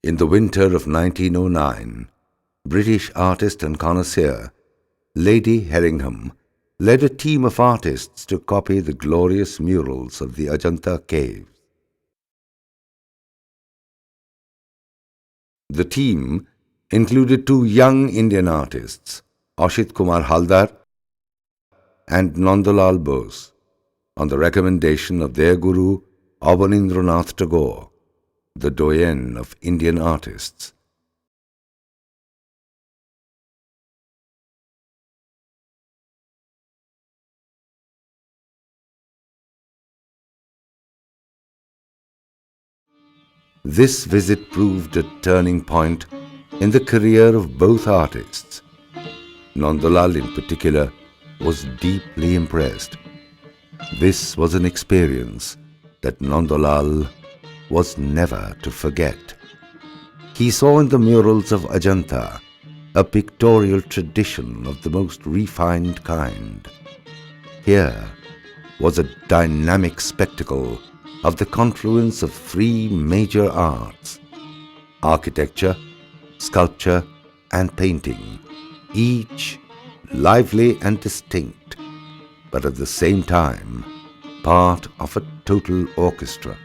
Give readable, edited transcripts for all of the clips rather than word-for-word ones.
In the winter of 1909, British artist and connoisseur Lady Herringham led a team of artists to copy the glorious murals of the Ajanta caves. The team included two young Indian artists, Oshit Kumar Haldar and Nandalal Bose, on the recommendation of their guru Abanindranath Tagore, the doyen of Indian artists. This visit proved a turning point in the career of both artists. Nandalal in particular was deeply impressed. This was an experience that Nandalal was never to forget. He saw in the murals of Ajanta a pictorial tradition of the most refined kind. Here was a dynamic spectacle of the confluence of three major arts: architecture, sculpture, and painting, each lively and distinct, but at the same time part of a total orchestra.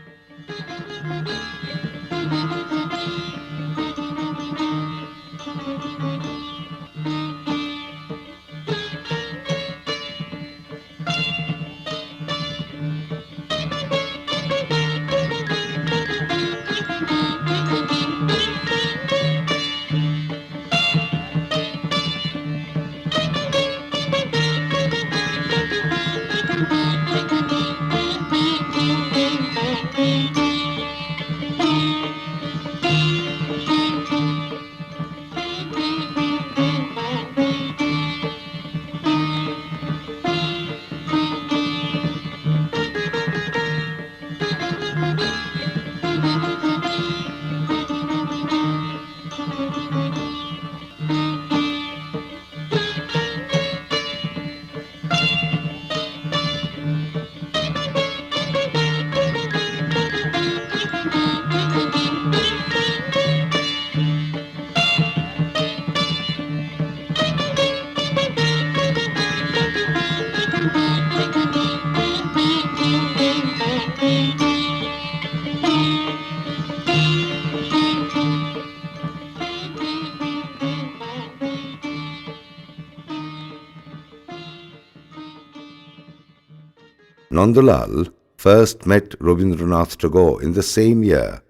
Nandalal first met Rabindranath Tagore in the same year,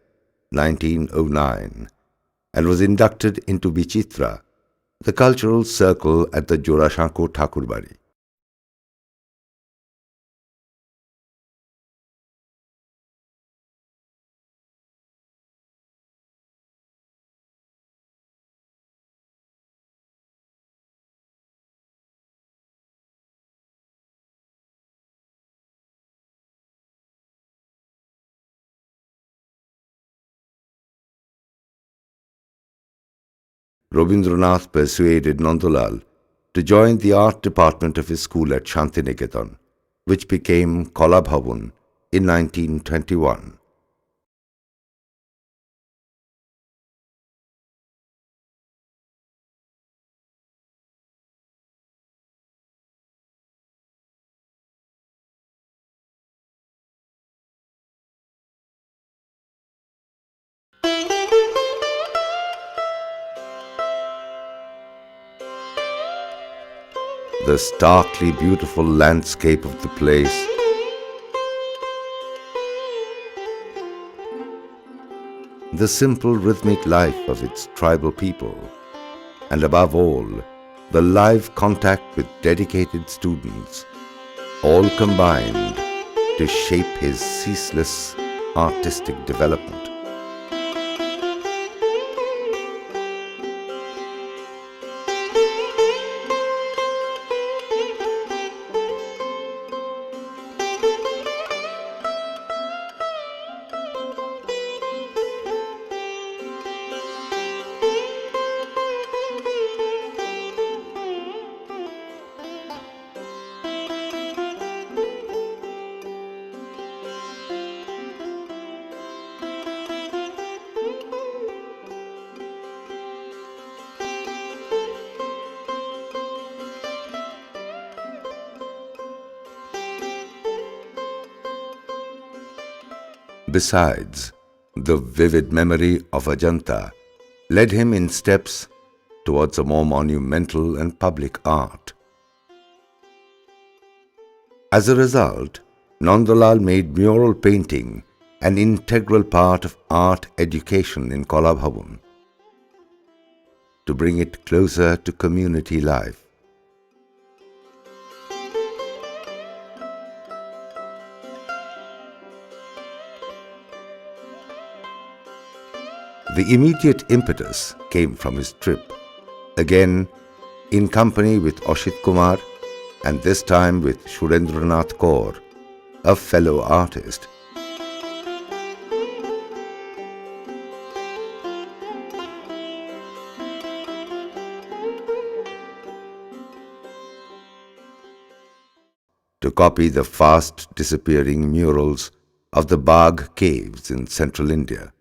1909, and was inducted into Vichitra, the cultural circle at the Jorasanko Thakur Bari. Rabindranath persuaded Nandalal to join the art department of his school at Shantiniketan, which became Kala Bhavan in 1921. The starkly beautiful landscape of the place, the simple rhythmic life of its tribal people, and above all, the live contact with dedicated students, all combined to shape his ceaseless artistic development. Besides, the vivid memory of Ajanta led him in steps towards a more monumental and public art. As a result, Nandalal made mural painting an integral part of art education in Kala Bhavan to bring it closer to community life. The immediate impetus came from his trip, again in company with Oshit Kumar, and this time with Rabindranath Tagore, a fellow artist. To copy the fast disappearing murals of the Bagh caves in central India.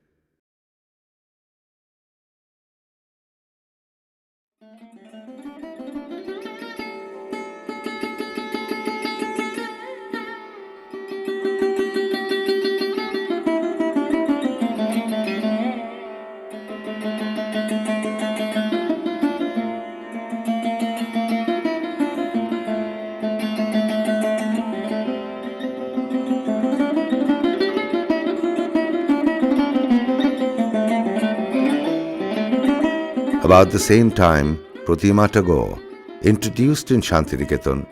About the same time, Pratima Tagore introduced in Shantiniketan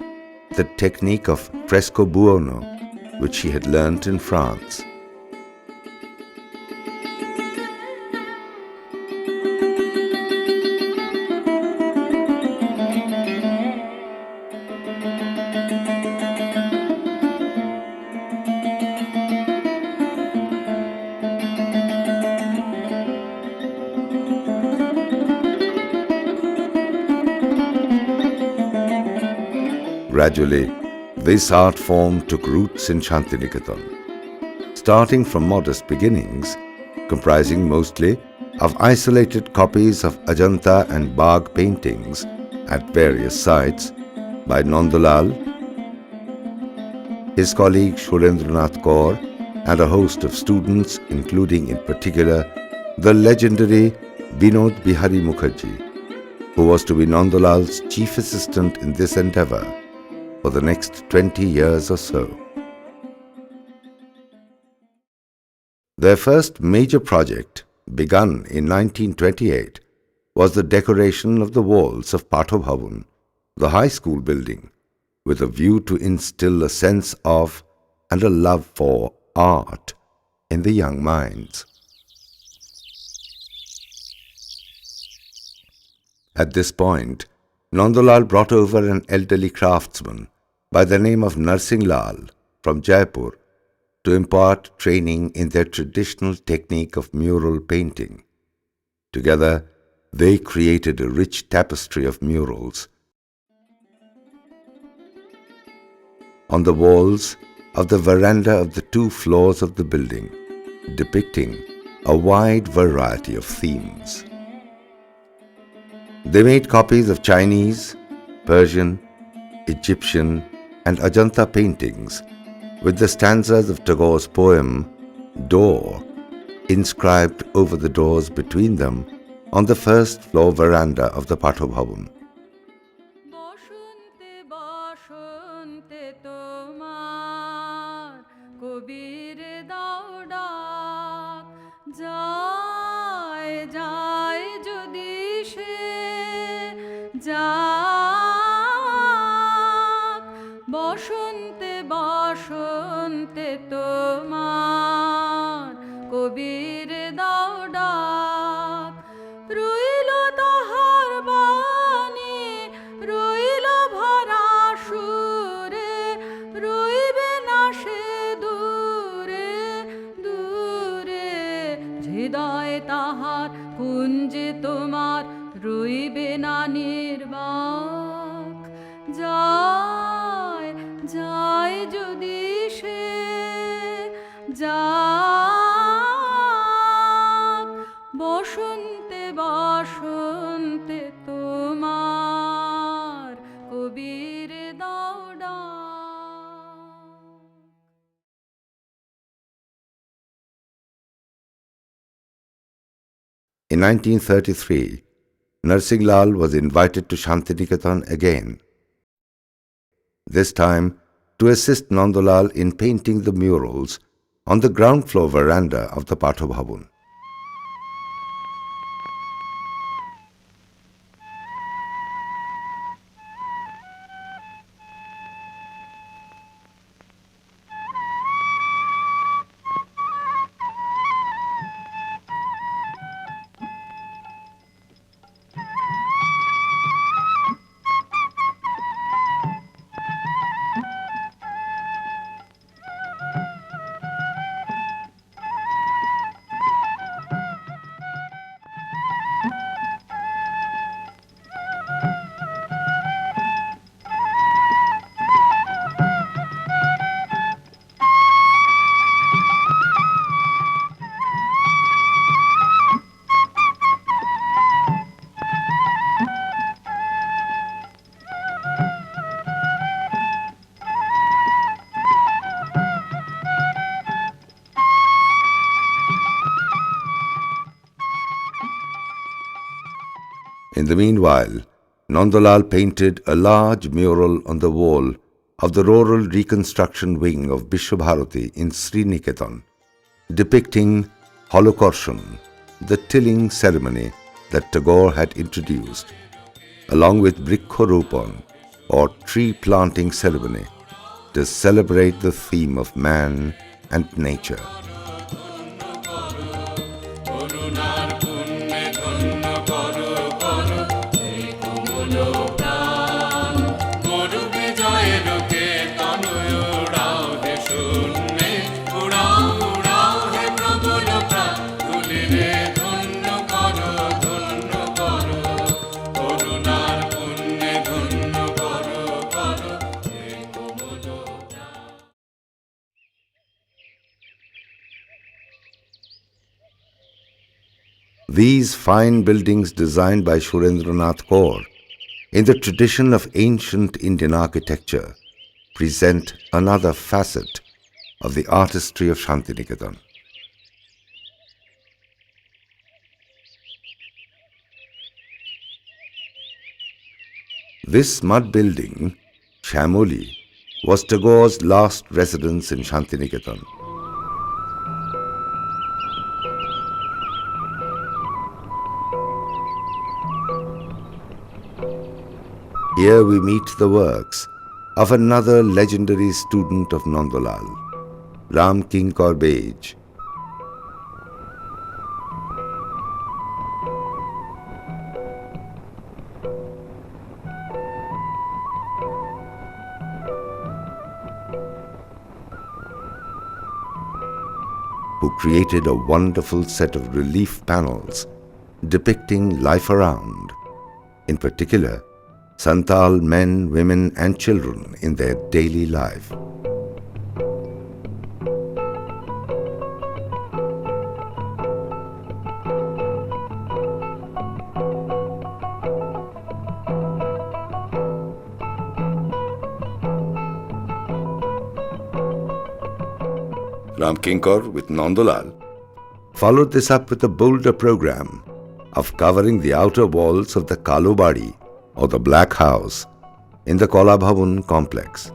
the technique of Fresco Buono, which she had learnt in France. Gradually, this art form took roots in Shantiniketan, starting from modest beginnings, comprising mostly of isolated copies of Ajanta and Bagh paintings at various sites by Nandalal, his colleague Rabindranath Tagore, and a host of students, including in particular the legendary Binod Bihari Mukherjee, who was to be Nandalal's chief assistant in this endeavour for the next 20 years or so. Their first major project, begun in 1928, was the decoration of the walls of Kala Bhavan, the high school building, with a view to instill a sense of and a love for art in the young minds. At this point, Nandalal brought over an elderly craftsman by the name of Narsingh Lal from Jaipur to impart training in their traditional technique of mural painting. Together, they created a rich tapestry of murals on the walls of the veranda of the 2 floors of the building, depicting a wide variety of themes. They made copies of Chinese, Persian, Egyptian, and Ajanta paintings with the stanzas of Tagore's poem Door inscribed over the doors between them on the first floor veranda of the Kala Bhavan. বসন্তে বসন্তে তোমার কবির দাও ডাক রইল তাহার বাণী রইল ভরা সুরে রইবে না সে দূরে দূরে হৃদয় তাহার কুঞ্জে তোমার রইবে না নির্বাক যায় যায় যদি সে যাক বসন্তে বসন্তে তোমার কবির দাও ডাক। In 1933, Narsingh Lal was invited to Shantiniketan again, this time to assist Nandalal in painting the murals on the ground floor veranda of the Kala Bhavan. In the meanwhile, Nandalal painted a large mural on the wall of the rural reconstruction wing of Vishwabharati in Sriniketan, depicting holocaustion, the tilling ceremony that Tagore had introduced, along with Vriksharopan or tree planting ceremony, to celebrate the theme of man and nature. These fine buildings designed by Surendranath Tagore in the tradition of ancient Indian architecture present another facet of the artistry of Shantiniketan. This mud building, Shamoli, was Tagore's last residence in Shantiniketan. Here we meet the works of another legendary student of Nandalal, Ramkinkar Bej. Who created a wonderful set of relief panels depicting life around, in particular, Santal men, women and children in their daily life. Ramkinkar with Nandalal followed this up with a bolder program of covering the outer walls of the Kala Bhavan, or the Black House, in the Kala Bhavan complex.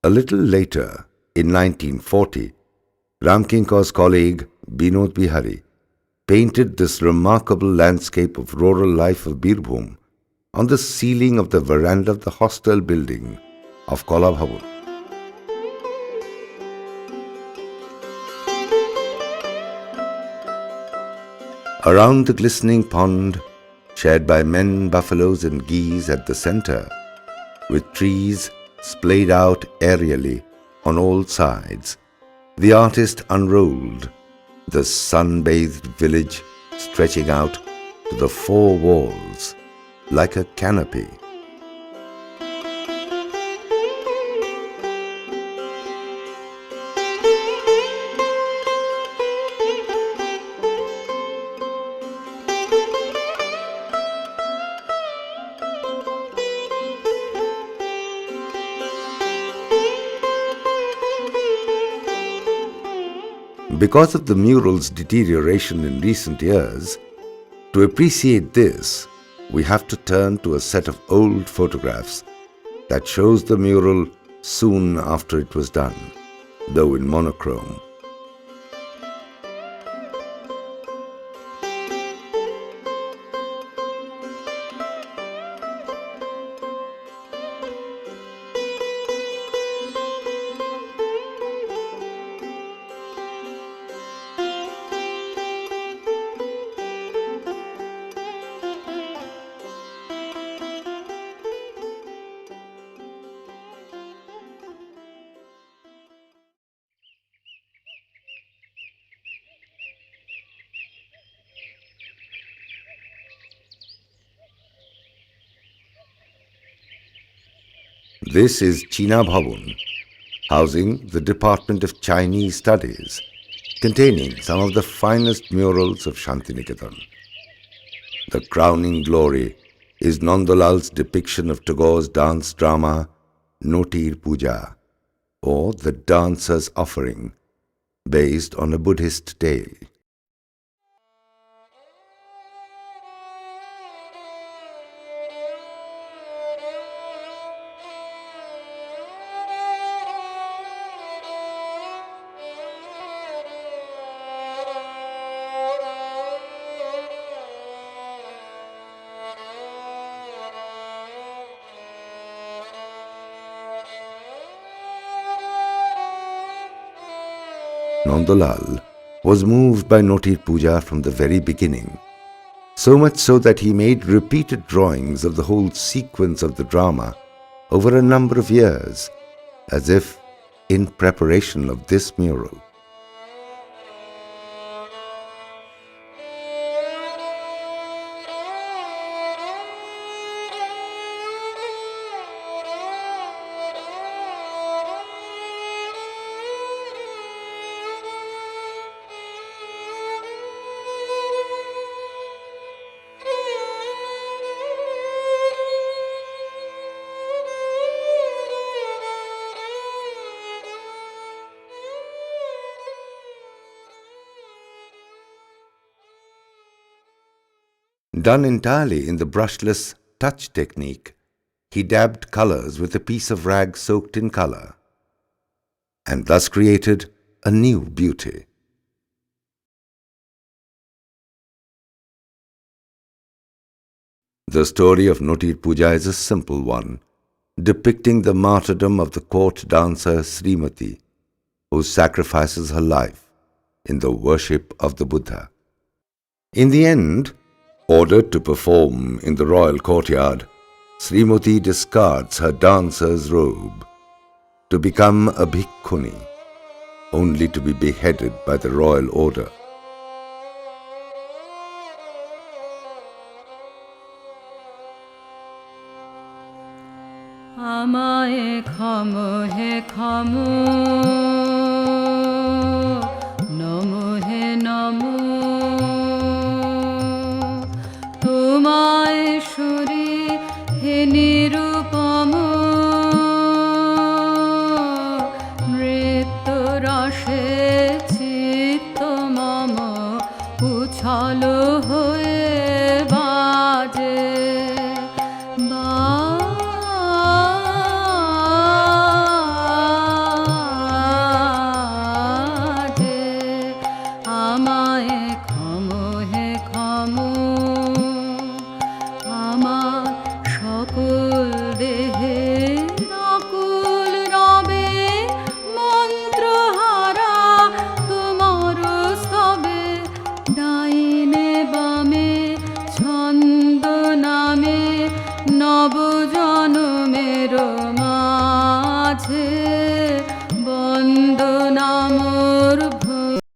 A little later, in 1940, Ramkinkar's colleague Binod Bihari painted this remarkable landscape of rural life of Birbhum on the ceiling of the veranda of the hostel building of Kala Bhavan. Around the glistening pond, shared by men, buffaloes and geese at the center, with trees splayed out aerially on all sides, the artist unrolled the sun-bathed village stretching out to the four walls like a canopy. Because of the mural's deterioration in recent years, to appreciate this, we have to turn to a set of old photographs that shows the mural soon after it was done, though in monochrome. This is Kala Bhavan, housing the Department of Chinese Studies, containing some of the finest murals of Shantiniketan. The crowning glory is Nandalal's depiction of Tagore's dance drama Notir Puja, or The Dancer's Offering, based on a Buddhist tale. Nandalal was moved by Notir Puja from the very beginning, so much so that he made repeated drawings of the whole sequence of the drama over a number of years, as if in preparation of this mural. Done entirely in the brushless touch technique, he dabbed colors with a piece of rag soaked in color, and thus created a new beauty. The story of Notir Puja is a simple one, depicting the martyrdom of the court dancer Srimati, who sacrifices her life in the worship of the Buddha. In the end, ordered to perform in the royal courtyard, Srimati discards her dancer's robe to become a bhikkhuni, only to be beheaded by the royal order. Amaye khamo he khamo, namo he namo. তোমায় সুরি হে নিরূপম নৃত্য রসে চিত্ত মম উছল হয়ে বাজে